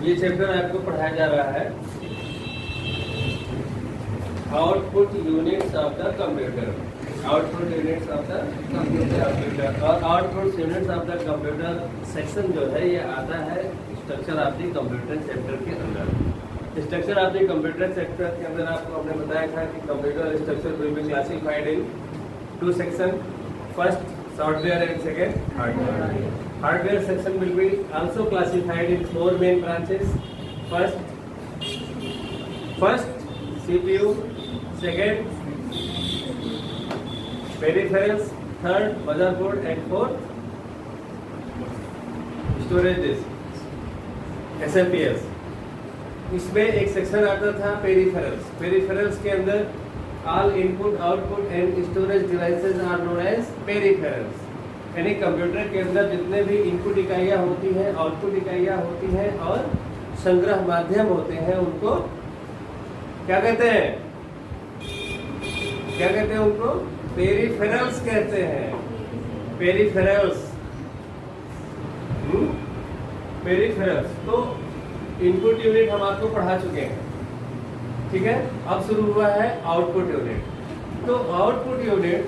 ये चैप्टर आपको पढ़ाया जा रहा है output units of the computer. Output units of the computer और output units of the computer section जो है ये आता है structure of the computer chapter के अंदर। Structure of the computer chapter के अंदर आपको हमने बताया था कि computer structure will be classified in 2 section, first software and second hardware. Hardware section will be also classified in 4 main branches. First CPU, second peripherals, third motherboard and fourth storage disk SMPS। इसमें एक section आता था peripherals. Peripherals के अंदर all input, output and storage devices are known as peripherals। यानी computer के अंदर जितने भी इनपुट इकाइयाँ होती हैं, आउटपुट इकाइयाँ होती हैं और संग्रह माध्यम होते हैं, उनको क्या कहते हैं? क्या कहते हैं उनको? पेरिफेरल्स कहते हैं। Peripherals peripherals. तो इनपुट यूनिट हम आपको पढ़ा चुके हैं, ठीक है। अब शुरू हुआ है आउटपुट यूनिट। तो आउटपुट यूनिट,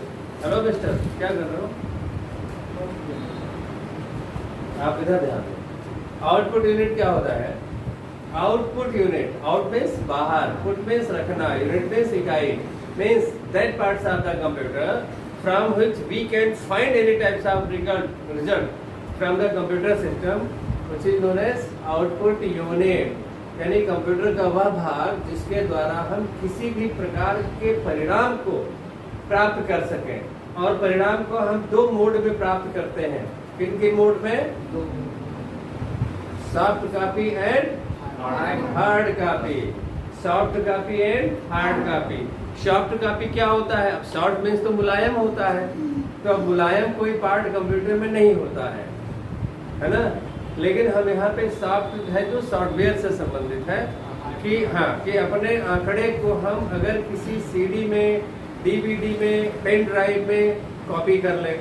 हेलो मिस्टर, क्या कर रहे हो आप? इधर ध्यान दें। आउटपुट यूनिट क्या होता है? आउटपुट यूनिट, आउट मीन्स बाहर, पुट मीन्स रखना, यूनिट मीन्स इकाई, means that parts of the computer from which we can find any types of result from the computer system which is known as output unit. यानी computer का वह भाग जिसके द्वारा हम किसी भी प्रकार के परिणाम को प्राप्त कर सकें, और परिणाम को हम 2 मोड में प्राप्त करते हैं। किन के मोड में? Soft copy and hard copy. Soft copy and hard copy. Soft copy क्या होता है? अब सॉफ्ट मीन्स तो मुलायम होता है, तो अब मुलायम कोई पार्ट कंप्यूटर में नहीं होता है ना। लेकिन हम यहाँ पे सॉफ्ट है जो सॉफ्टवेयर से संबंधित है कि हाँ, कि अपने आंकड़े को हम अगर किसी सीडी में, डीवीडी में, पेन ड्राइव में कॉपी कर लें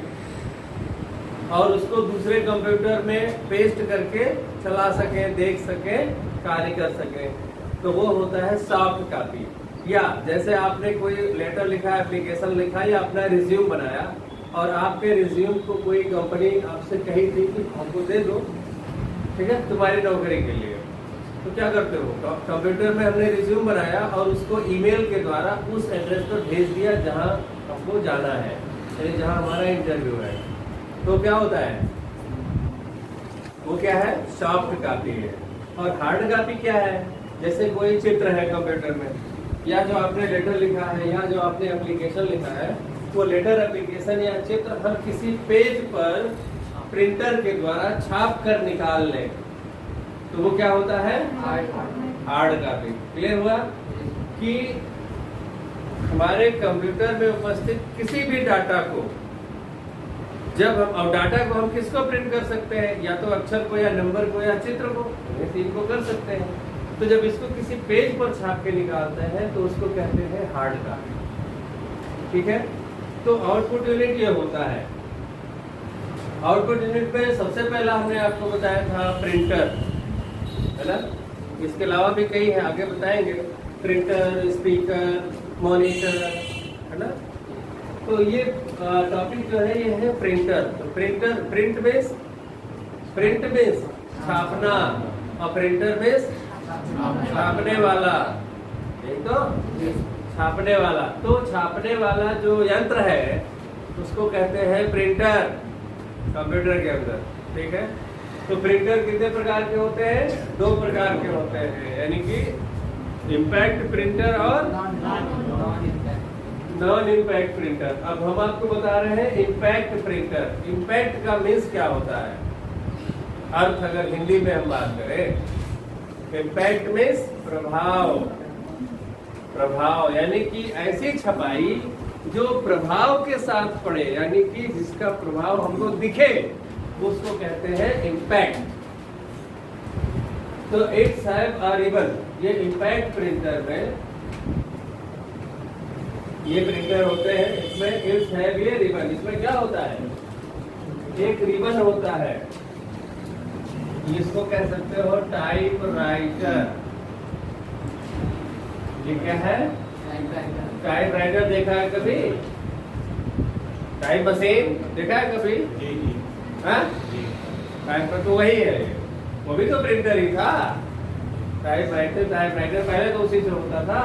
और उसको दूसरे कंप्यूटर में पेस्ट करके चला सकें, देख सकें, कार्य कर सकें, तो वो होता है सॉफ्ट कॉपी। या जैसे आपने कोई लेटर लिखा, एप्लीकेशन लिखा या अपना रिज्यूम बनाया और आपके रिज्यूम को कोई कंपनी आपसे कही थी कि हमको दे दो, ठीक है, तुम्हारी नौकरी के लिए, तो क्या करते हो? कंप्यूटर में हमने रिज्यूम बनाया और उसको ईमेल के द्वारा उस एड्रेस पर भेज दिया जहां हमको जाना है, यानी जहां हमारा इंटरव्यू है। तो क्या होता है? वो क्या है? सॉफ्ट कॉपी है। और हार्ड कॉपी क्या है? जैसे कोई चित्र है कंप्यूटर में, या जो आपने लेटर लिखा है, या जो आपने एप्लीकेशन लिखा है, वो लेटर, एप्लीकेशन या चित्र हम किसी पेज पर प्रिंटर के द्वारा छाप कर निकाल लें, तो वो क्या होता है? Hard copy. क्लियर हुआ कि हमारे कंप्यूटर में उपस्थित किसी भी डाटा को जब हम, और डाटा को हम किसको प्रिंट कर सकते हैं? या तो अक्षर को, या नंबर को, या चित्र को, ये 3 को कर सकते हैं। तो जब इसको किसी पेज पर छाप के निकालते हैं तो उसको कहते हैं हार्ड कॉपी, ठीक है। तो आउटपुट यूनिट ये होता है। आउटपुट यूनिट में सबसे पहला हमने आपको बताया था प्रिंटर, है ना। इसके अलावा भी कई है, आगे बताएंगे। प्रिंटर, स्पीकर, मॉनिटर, है ना। तो ये टॉपिक जो है ये है प्रिंटर। तो प्रिंटर, प्रिंट बेस छापना, और प्रिंटर बेस छापने वाला, एक तो छापने वाला। तो छापने वाला जो यंत्र है उसको कहते हैं प्रिंटर कंप्यूटर के अंदर, ठीक है। तो प्रिंटर कितने प्रकार के होते हैं? 2 प्रकार के होते हैं, यानी कि इम्पैक्ट प्रिंटर और नॉन इम्पैक्ट प्रिंटर। अब हम आपको बता रहे हैं इम्पैक्ट प्रिंटर। इम्पैक्ट का मीन्स क्या होता है? अर्थ अगर हिंदी में हम बात करें, इम्पैक्ट मीन्स प्रभाव। प्रभाव यानी कि ऐसी छपाई जो प्रभाव के साथ पड़े, यानी कि जिसका प्रभाव हमको दिखे, उसको कहते हैं इम्पैक्ट। तो इट्स हैव अ रिबन। ये इम्पैक्ट प्रिंटर में ये प्रिंटर होते हैं, इसमें इट्स हैव ये रिबन। इसमें क्या होता है? एक रिबन होता है, इसको कह सकते हो टाइप राइटर। ये क्या है? टाइप राइटर देखा है कभी? टाइप मशीन देखा है कभी? हाँ? टाइप पर तो वही है, वो भी तो प्रिंटर ही था। टाइप राइटर पहले तो उसी से होता था।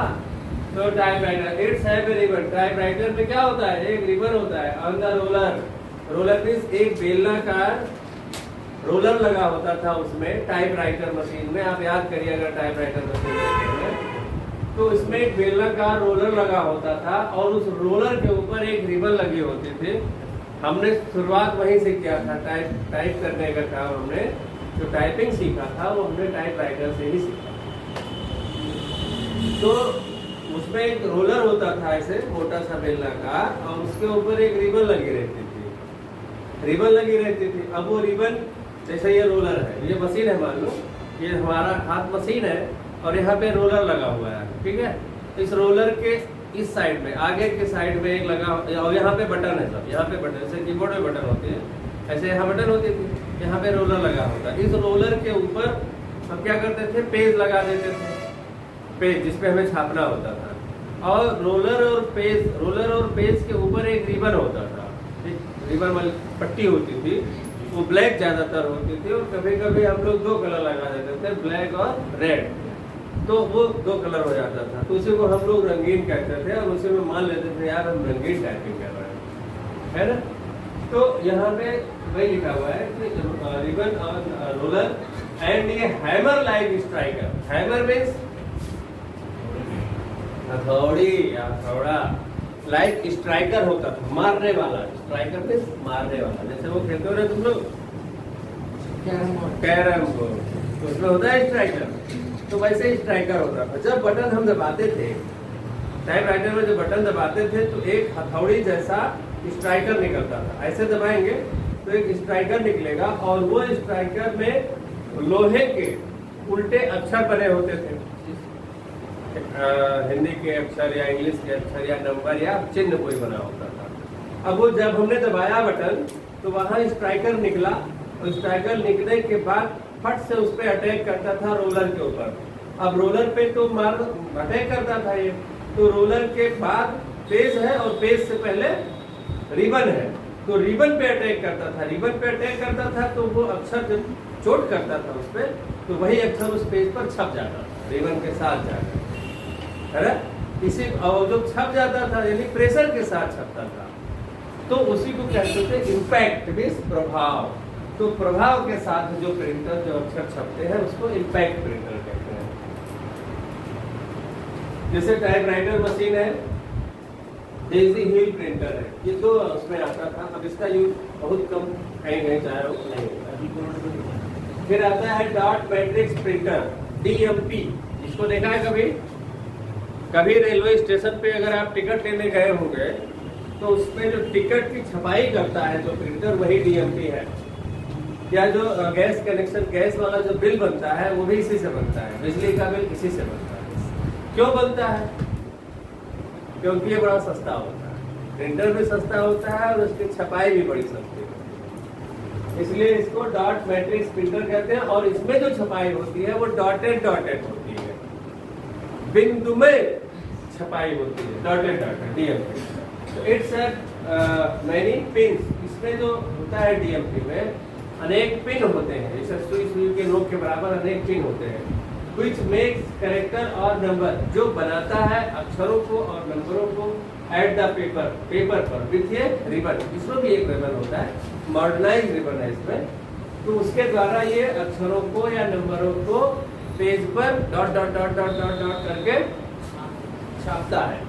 तो type writer it's have A ribbon. Type writer में क्या होता है? एक रिबन होता है on the roller. Roller means एक बेलनाकार रोलर लगा होता था उसमें, टाइप राइटर मशीन में। आप याद करिए अगर टाइप राइटर मशीन तो इसमें एक बेलनाकार रोलर लगा होता था और उस रोलर के ऊपर एक रिबन लगी होती थी। हमने शुरुआत वहीं से किया था, टाइप करने का काम हमने जो टाइपिंग सीखा था वो हमने टाइप राइटर से ही सीखा। तो उसमें एक रोलर होता था ऐसे मोटा सा बेलनाकार और उसके ऊपर एक रिबन लगी रहती थी। रिबन लगी रहती थी। अब वो रिबन जैसे ये रोलर है, ये मशीन है, मान लो ये हमारा हाथ मशीन है और यहाँ पे रोलर लगा हुआ है, ठीक है। इस रोलर के इस साइड में, आगे के साइड में एक लगा और यहाँ पे बटन है सब, यहाँ पे बटन जैसे कीबोर्ड में बटन होते हैं ऐसे यहाँ बटन होती थी, यहाँ पे रोलर लगा होता है। इस रोलर के ऊपर हम क्या करते थे? पेज लगा देते थे, पेज जिसपे हमें छापना होता था। और रोलर और पेज के ऊपर एक रिबन होता था, रिबन वाली पट्टी होती थी, वो ब्लैक ज्यादातर होती थी और कभी कभी हम लोग दो कलर लगा देते थे, ब्लैक और रेड, तो वो दो कलर हो जाता था। तो उसी को हम लोग रंगीन कहते थे और उसी में मान लेते थे यार हम रंगीन टाइपिंग कर रहे हैं, है ना। तो यहाँ पे वही लिखा हुआ है कि रिबन और रोलर एंड ये hammer like striker. Hammer means हथौड़ी या हथौड़ा, लाइक स्ट्राइकर होता था, मारने वाला। स्ट्राइकर मीन्स मारने वाला। जैसे वो खेलते हो ना तुम लोग कैरम बोर्ड, तो उसमें होता है स्ट्राइकर, तो वैसे ही स्ट्राइकर होता था। जब बटन हम दबाते थे टाइप राइटर में, जब बटन दबाते थे तो एक हथौड़ी जैसा स्ट्राइकर निकलता था। ऐसे दबाएंगे तो एक स्ट्राइकर निकलेगा और वो स्ट्राइकर में लोहे के उल्टे अक्षर बने होते थे, हिंदी के अक्षर या इंग्लिश के अक्षर या नंबर या चिन्ह कोई बना होता था। अब वो जब हमने दबाया बटन तो वहां स्ट्राइकर निकला और स्ट्राइकर निकलने के बाद फट से उस पर अटैक करता था रोलर के ऊपर। अब रोलर पे तो मार अटैक करता था ये, तो रोलर के बाद पेज है और पेज से पहले रिबन है, तो रिबन पे अटैक करता था। रिबन पे अटैक करता था तो वो अक्षर जब चोट करता था उस पर तो वही अक्षर उस पेज पर छप जाता था रिबन के साथ जाकर, है ना। इसी और जो छप जाता था यानी प्रेशर के साथ छपता था, तो उसी को कहते थे इम्पैक्ट मींस प्रभाव। तो प्रभाव के साथ जो प्रिंटर जो अक्षर छपते हैं उसको इम्पैक्ट प्रिंटर कहते हैं। जैसे टाइप राइटर मशीन है, डेजी हिल प्रिंटर है, ये तो उसमें आता था। अब इसका यूज बहुत कम कहीं कहीं चाहे नहीं होता। फिर आता है डॉट मैट्रिक्स प्रिंटर, DMP। इसको देखा है कभी? कभी रेलवे स्टेशन पे अगर आप टिकट लेने गए होंगे तो उसमें जो टिकट की छपाई करता है जो प्रिंटर, वही DMP है। या जो गैस कनेक्शन, गैस वाला जो बिल बनता है वो भी इसी से बनता है, बिजली का बिल इसी से बनता है। क्यों बनता है? क्योंकि ये बड़ा सस्ता होता है, प्रिंटर भी सस्ता होता है और उसकी छपाई भी बड़ी सस्ती होती है, इसलिए इसको डॉट मैट्रिक्स प्रिंटर कहते हैं। और इसमें जो छपाई होती है वो डॉटेड होती है, बिंदु में छपाई होती है, डॉटेड DMP। तो इट्स मैनी पिन्स। इसमें जो होता है DMP में अनेक पिन होते हैं, जैसे सुई के नोक के बराबर अनेक पिन होते हैं। Which makes कैरेक्टर और नंबर, जो बनाता है अक्षरों को और नंबरों को एट द पेपर पर विथ ए रिबन। इसमें भी एक रिबन होता है, मॉडर्नाइज रिबन है इसमें। तो उसके द्वारा ये अक्षरों को या नंबरों को पेज पर dot dot dot dot dot dot करके छापता है।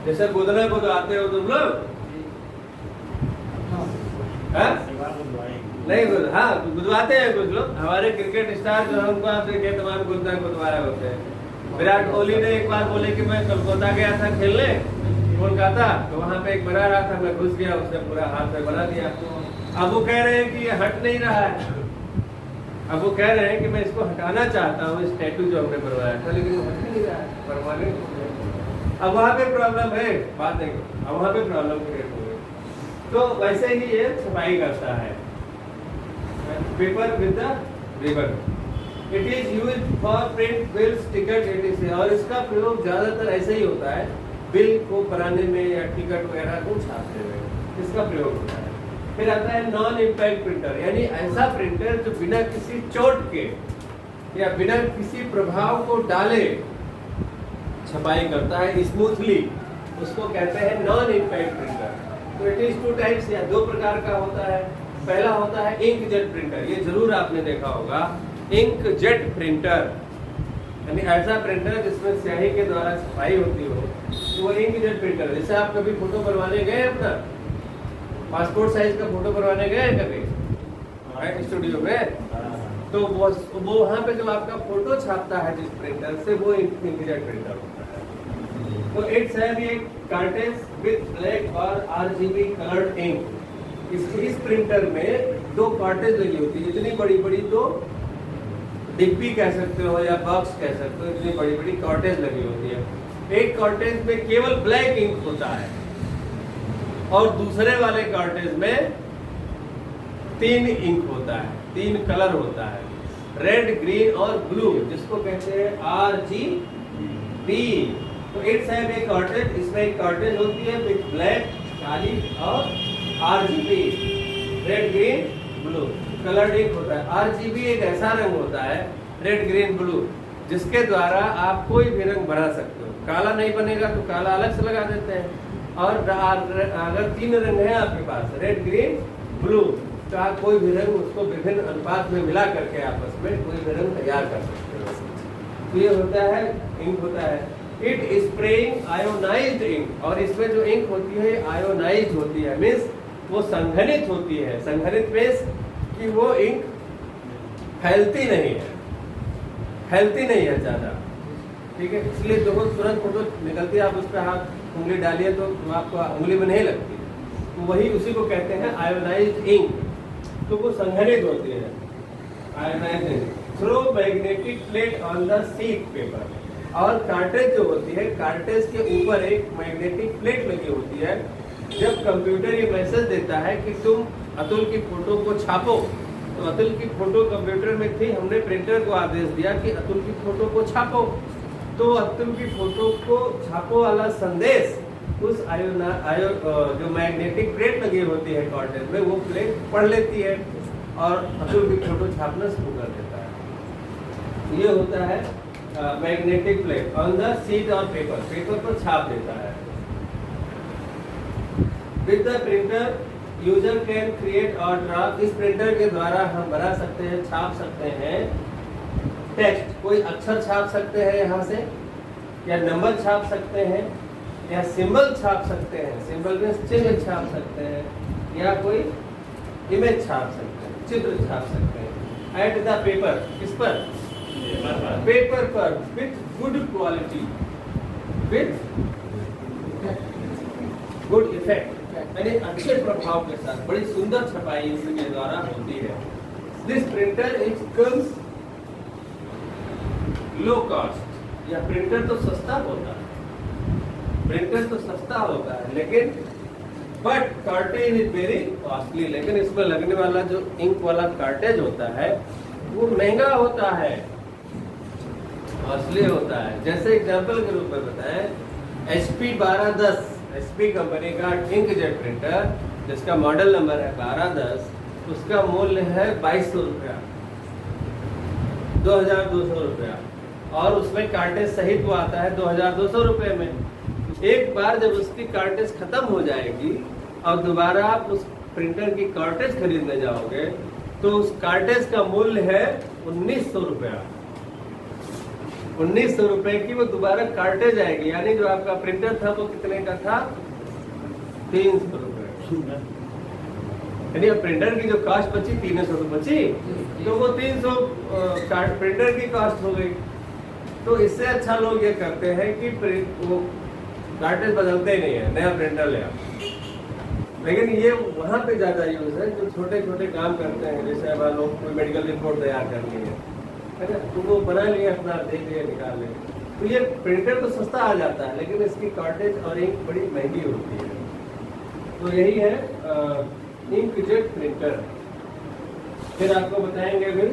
जैसे गुदने को आते हो तुम लोग, नहीं हाँ गुदवाते हैं कुछ लोग। हमारे क्रिकेट स्टार जो है उनको आप देखिए तमाम गुदवाए होते हैं। विराट कोहली ने एक बार बोले कि मैं कोलकाता गया था खेलने, कोलकाता, तो वहाँ पे एक बना रहा था, मैं घुस गया, उसने पूरा हाथ में बना दिया। अब वो कह रहे हैं कि ये हट नहीं रहा है। अब वो कह रहे हैं कि मैं इसको हटाना चाहता हूँ, इस टैटू जो हमने बनवाया था, लेकिन वो हट नहीं रहा है, परमानेंट। अब वहाँ पे प्रॉब्लम है, बात नहीं, अब वहाँ पे प्रॉब्लम क्रिएट हो गई। तो वैसे ही ये छपाई करता है paper with the ribbon. It is use for print bills, ticket etc। और इसका प्रयोग ज्यादातर ऐसे ही होता है, बिल को बनाने में या टिकट वगैरह को छापने में इसका प्रयोग होता है। फिर आता है नॉन इम्पैक्ट प्रिंटर, यानी ऐसा प्रिंटर जो बिना किसी चोट के या बिना किसी प्रभाव को डाले छपाई करता है स्मूथली, उसको कहते हैं नॉन इम्पैक्ट प्रिंटर। तो इट इज टू टाइप्स, या दो प्रकार का होता है। पहला होता है इंक जेट प्रिंटर, ये जरूर आपने देखा होगा, इंक जेट प्रिंटर यानी ऐसा प्रिंटर जिसमें स्याही के द्वारा छपाई होती हो, तो वो इंक जेट प्रिंटर। जैसे आप कभी फोटो बनवाने गए, अपना पासपोर्ट साइज का फोटो बनवाने गए कभी स्टूडियो में, तो वो वहाँ पे जब आपका फोटो छापता है जिस प्रिंटर से, वो इंक जेट प्रिंटर होता है। तो it's have a cartridge with black और RGB कलर्ड इंक। इस प्रिंटर में दो कार्टेज लगी होती है, इतनी बड़ी बड़ी, तो डिब्बी कह सकते हो या बॉक्स कह सकते हो, इतनी बड़ी बड़ी कार्टेज लगी होती है। एक कार्टेज में केवल ब्लैक इंक होता है और दूसरे वाले कार्टेज में 3 इंक होता है, 3 कलर होता है, रेड, ग्रीन और ब्लू, जिसको कहते हैं RGB। तो इट्स हैव ए कार्टेज, इसमें एक कार्टेज होती है विद ब्लैक, काली, और RGB, red, green, blue coloured ink होता है। RGB एक ऐसा रंग होता है, रेड, ग्रीन, ब्लू, जिसके द्वारा आप कोई भी रंग बना सकते हो। काला नहीं बनेगा तो काला अलग से लगा देते हैं, और अगर 3 रंग है आपके पास, रेड, ग्रीन, ब्लू, तो आप कोई भी रंग उसको विभिन्न अनुपात में मिला करके आपस में कोई भी रंग तैयार कर सकते हो। तो ये होता है इंक होता है। इट स्प्रेइंग आयोनाइज्ड इंक, और इसमें जो इंक होती है आयोनाइज्ड होती है, मीन्स वो संघनित होती है। संघनित मीन्स कि वो इंक फैलती नहीं है ज्यादा, ठीक है। इसलिए जो तुरंत फोटो निकलती है, आप उस पर हाथ उंगली डालिए तो आपको उंगली में नहीं लगती, तो वही उसी को कहते हैं आयोनाइज्ड इंक। तो वो संघनित होती है, ionised ink. Through magnetic plate on the sheet paper, और कार्टेज जो होती है, कार्टेज के ऊपर एक मैग्नेटिक प्लेट लगी होती है। जब कंप्यूटर ये मैसेज देता है कि तुम अतुल की फोटो को छापो, तो अतुल की फोटो कंप्यूटर में थी, हमने प्रिंटर को आदेश दिया कि अतुल की फोटो को छापो, तो अतुल की फोटो को छापो वाला संदेश उस जो मैग्नेटिक प्लेट लगी होती है कार्टेज में, वो प्लेट पढ़ लेती है और अतुल की फोटो छापना शुरू कर देता है। ये होता है magnetic plate on the sheet और पेपर पर छाप देता है। With the printer user can create और ड्राफ्ट, इस प्रिंटर के द्वारा हम बना सकते हैं, छाप सकते हैं टेक्स्ट, कोई अक्षर छाप सकते हैं यहाँ से, या नंबर छाप सकते हैं, या सिंबल छाप सकते हैं, सिंबल में चिन्ह छाप सकते हैं, या कोई इमेज छाप सकते हैं, चित्र छाप सकते हैं। एट द पेपर, किस पर? पेपर पर, with good quality, with good effect, यानी अच्छे प्रभाव के साथ, बड़ी सुंदर छपाई इसके द्वारा होती है। This printer is comes low cost, यह प्रिंटर तो सस्ता होता है, लेकिन but cartridge is very costly, लेकिन इसमें लगने वाला जो इंक वाला कार्टेज होता है वो महंगा होता है, कॉस्टली होता है। जैसे एग्जांपल के रूप में बताएं, HP 1210, HP कंपनी का इंक जेट प्रिंटर, जिसका मॉडल नंबर है 1210, उसका मूल्य है 2200 रुपया, 2200 रुपया, और उसमें कार्टेज सहित वो आता है 2200 रुपये में। एक बार जब उसकी कार्टेज खत्म हो जाएगी और दोबारा आप उस प्रिंटर की कार्टेज खरीदने जाओगे, तो उस कार्टेज का मूल्य है 1900 रुपया। 1900 रुपए की वो दोबारा कार्टेज आएगी, यानी जो आपका प्रिंटर था वो कितने का था? 300 रुपए। यानी अब प्रिंटर की जो कॉस्ट बची 300 तो बची, तो वो 300 प्रिंटर की कॉस्ट हो गई। तो इससे अच्छा लोग ये करते हैं कि वो कार्टेज बदलते ही नहीं है, नया प्रिंटर ले आओ। लेकिन ये वहाँ पे ज्यादा यूज है जो छोटे छोटे काम करते हैं, जैसे अब लोग कोई मेडिकल रिपोर्ट तैयार करनी है, तो वो बना लिए, अपना दे दिए, निकाल ले। तो ये प्रिंटर तो सस्ता आ जाता है, लेकिन इसकी कार्टेज और इंक बड़ी महंगी होती है। तो यही है इंक जेट प्रिंटर। फिर आपको बताएंगे फिर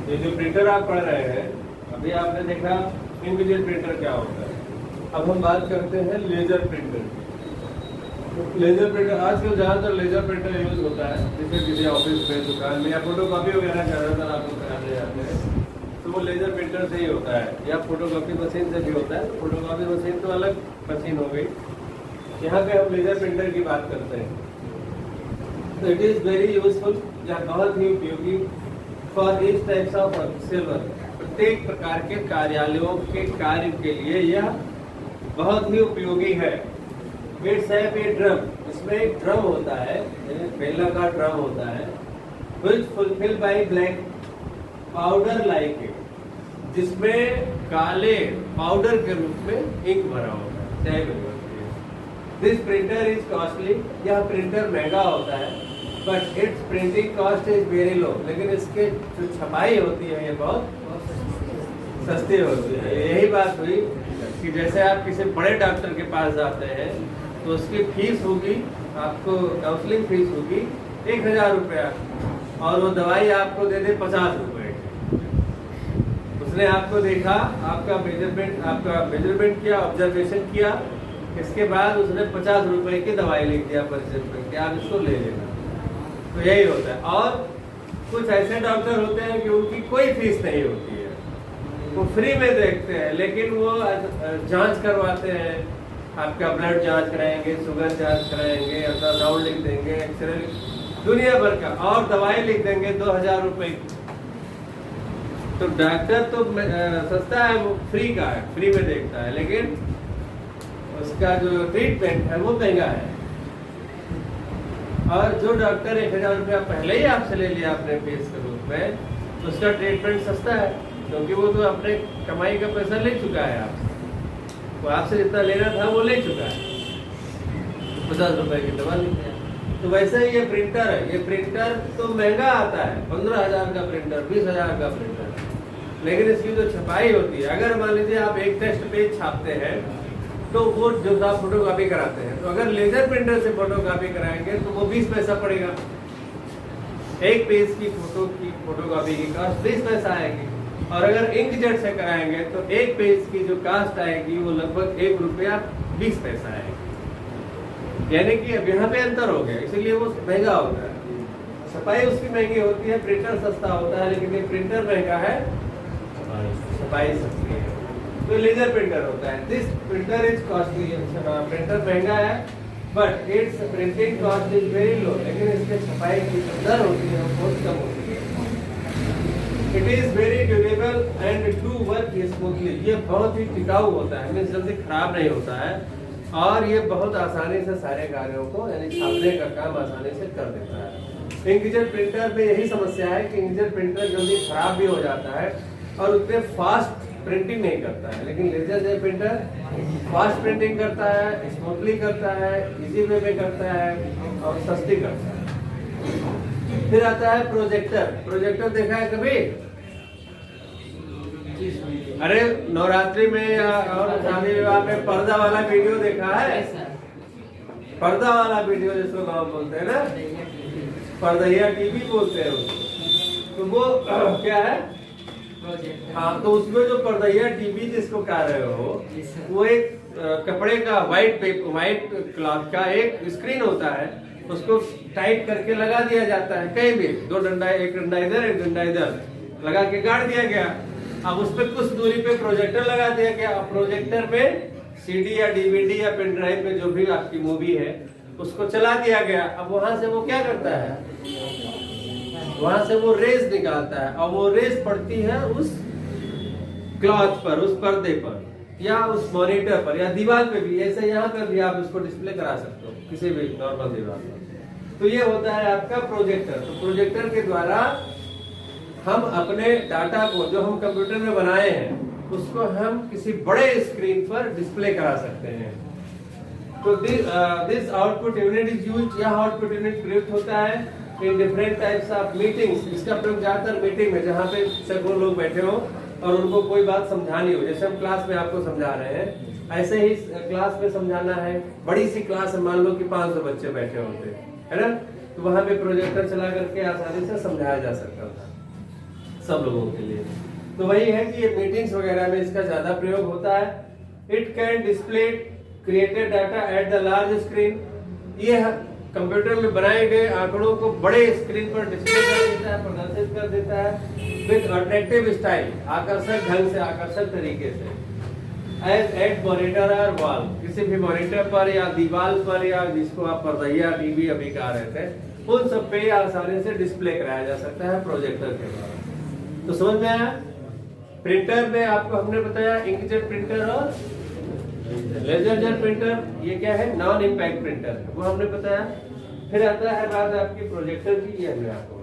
ये जो प्रिंटर आप पढ़ रहे हैं, अभी आपने देखा इंकजेट प्रिंटर क्या होता है। अब हम बात करते हैं लेजर प्रिंटर की। लेजर प्रिंटर आजकल ज़्यादातर लेजर प्रिंटर यूज होता है, जैसे किसी ऑफिस में, दुकान में या फोटोकॉपी वगैरह ज़्यादातर आप लोग कराने जाते हैं तो वो लेजर प्रिंटर से ही होता है, या फोटोकॉपी मशीन से भी होता है। फोटोकॉपी मशीन तो अलग मशीन हो गई, यहाँ पे हम लेजर प्रिंटर की बात करते हैं। तो इट इज़ वेरी यूजफुल, या बहुत ही उपयोगी फॉर इस टाइप्स ऑफ सिल्वर। प्रत्येक प्रकार के कार्यालयों के कार्य के लिए यह बहुत ही उपयोगी है। इट्स है ए ड्रम, इसमें एक ड्रम होता है, बेलनाकार ड्रम होता है, which fulfil bye black powder like it, जिसमें काले पाउडर के रूप में इंक भरा होता है। दिस प्रिंटर इज कॉस्टली, यह प्रिंटर महंगा होता है, but it's printing cost is very low, लेकिन इसके जो छपाई होती है ये बहुत सस्ती होती है। यही बात हुई कि जैसे आप किसी बड़े डॉक्टर के पास जाते हैं तो उसकी फीस होगी, आपको काउंसलिंग फीस होगी 1000 रुपया, और वो दवाई आपको दे दे 50 रुपये। उसने आपको देखा, आपका मेजरमेंट किया, ऑब्जर्वेशन किया, इसके बाद उसने 50 रुपए की दवाई लिख दिया पर्चे पे कि आप इसको ले लेना। तो यही होता है। और कुछ ऐसे डॉक्टर होते हैं कि उनकी कोई फीस नहीं होती है, वो फ्री में देखते हैं, लेकिन वो जांच करवाते हैं, आपका ब्लड जांच कराएंगे, शुगर जांच कराएंगे, अल्ट्रासाउंड लिख देंगे, एक्सरे, दुनिया भर का, और दवाई लिख देंगे 2000 रुपए। तो डॉक्टर तो सस्ता है, वो फ्री का है, फ्री में देखता है, लेकिन उसका जो ट्रीटमेंट है वो महंगा है। और जो डॉक्टर 1000 रुपया पहले ही आपसे ले लिया अपने फीस के रूप में, तो उसका ट्रीटमेंट सस्ता है, क्योंकि वो तो अपने कमाई का पैसा ले चुका है आपसे, वो आपसे जितना लेना था वो ले चुका है, 50 रुपए की दवा लिख दिया। तो वैसे ही ये प्रिंटर है, ये प्रिंटर तो महंगा आता है, 15,000 का प्रिंटर, 20,000 का प्रिंटर, लेकिन इसकी जो छपाई होती है, अगर मान लीजिए आप एक टेस्ट पेज छापते हैं तो वो जो आप फोटोकॉपी कराते हैं, तो अगर लेजर प्रिंटर से फोटोकॉपी कराएंगे तो वो 20 पैसा पड़ेगा। एक पेज की फोटोकॉपी की कॉस्ट 20 पैसा आएगी, और अगर इंकजेट से कराएंगे तो एक पेज की जो कॉस्ट आएगी वो लगभग 1 रुपया 20 पैसा आएगी। यानी कि अब यहाँ पे अंतर हो गया, इसीलिए वो महंगा होता है। छपाई उसकी महंगी होती है, प्रिंटर सस्ता होता है, लेकिन ये प्रिंटर महंगा है, छपाई सस्ती है। तो लेजर प्रिंटर होता है। This printer is costly, printer महंगा है, but it's printing cost is very low, लेकिन इसके छपाई की जो दर होती है वो बहुत कम होती है। It is very durable and do work smoothly, ये बहुत ही टिकाऊ होता है, मीन्स जल्दी खराब नहीं होता है, और ये बहुत आसानी से सारे कार्यों को, यानी छापने का काम आसानी से कर देता है। इंकजेट प्रिंटर में यही समस्या है कि इंकजेट प्रिंटर जल्दी खराब भी हो जाता है और उतने फास्ट प्रिंटिंग नहीं करता है, लेकिन लेजर प्रिंटर फास्ट प्रिंटिंग करता है, स्मूथली करता है, इजी वे में करता है और सस्ती करता है। फिर आता है प्रोजेक्टर। प्रोजेक्टर देखा है कभी? अरे नवरात्रि में या और शादी विवाह में पर्दा वाला वीडियो देखा है? पर्दा वाला वीडियो जिसको गाँव बोलते हैं ना, पर्दैया टीवी बोलते हैं उसको। तो वो क्या है? हाँ, तो उसमें जो पर्दैया टीवी जिसको कह रहे हो, वो एक कपड़े का व्हाइट क्लॉथ का एक स्क्रीन होता है, उसको टाइट करके लगा दिया जाता है कहीं भी, 2 डंडा, एक डंडा इधर एक डंडा इधर लगा के गाड़ दिया गया। अब उस पर कुछ दूरी पे प्रोजेक्टर लगा दिया गया। अब प्रोजेक्टर में सीडी या डीवीडी या पेन ड्राइव में जो भी आपकी मूवी है उसको चला दिया गया। अब वहां से वो क्या करता है, वहां से वो रेज निकालता है, और वो रेज पड़ती है उस क्लॉथ पर, उस पर्दे पर, या उस मॉनिटर पर, या दीवार पे भी। ऐसे यहाँ पर भी आप इसको डिस्प्ले करा सकते हो किसी भी नॉर्मल दीवार पर। तो ये होता है आपका प्रोजेक्टर। तो प्रोजेक्टर के द्वारा हम अपने डाटा को जो हम कंप्यूटर में बनाए हैं उसको हम किसी बड़े स्क्रीन पर डिस्प्ले करा सकते हैं। तो this output unit is used, यह आउटपुट यूनिट प्रयुक्त होता है in different types of meetings. इसका प्रयोग ज्यादातर मीटिंग में, जहाँ पे सैकड़ों लोग बैठे हो और उनको कोई बात समझानी हो, जैसे हम क्लास में आपको समझा रहे हैं, ऐसे ही क्लास में समझाना है। बड़ी सी क्लास है, मान लो कि 500 बच्चे बैठे होते हैं, है ना, तो वहां पे प्रोजेक्टर चला करके आसानी से समझाया जा सकता था। सब लोगों के लिए। तो वही है कि ये मीटिंग्स वगैरह में इसका ज्यादा प्रयोग होता है। It can display created data at the large screen, ये कंप्यूटर में बनाए गए आंकड़ों को बड़े स्क्रीन पर डिस्प्ले कर देता है, प्रदर्शित कर देता है विद अट्रैक्टिव स्टाइल, आकर्षक ढंग से, आकर्षक तरीके से। एज एट मॉनिटर और वॉल, किसी भी मॉनिटर पर या दीवार पर या जिसको आप पर्दैया टीवी अभी कहा रहे थे, उन सब पे आसानी से डिस्प्ले कराया जा सकता है प्रोजेक्टर के द्वारा। तो समझ में आया? प्रिंटर में आपको हमने बताया इंकजेट प्रिंटर और लेजर प्रिंटर, ये क्या है? नॉन इम्पैक्ट प्रिंटर, वो हमने बताया। फिर आता है बात आपकी प्रोजेक्टर की, ये हमने आपको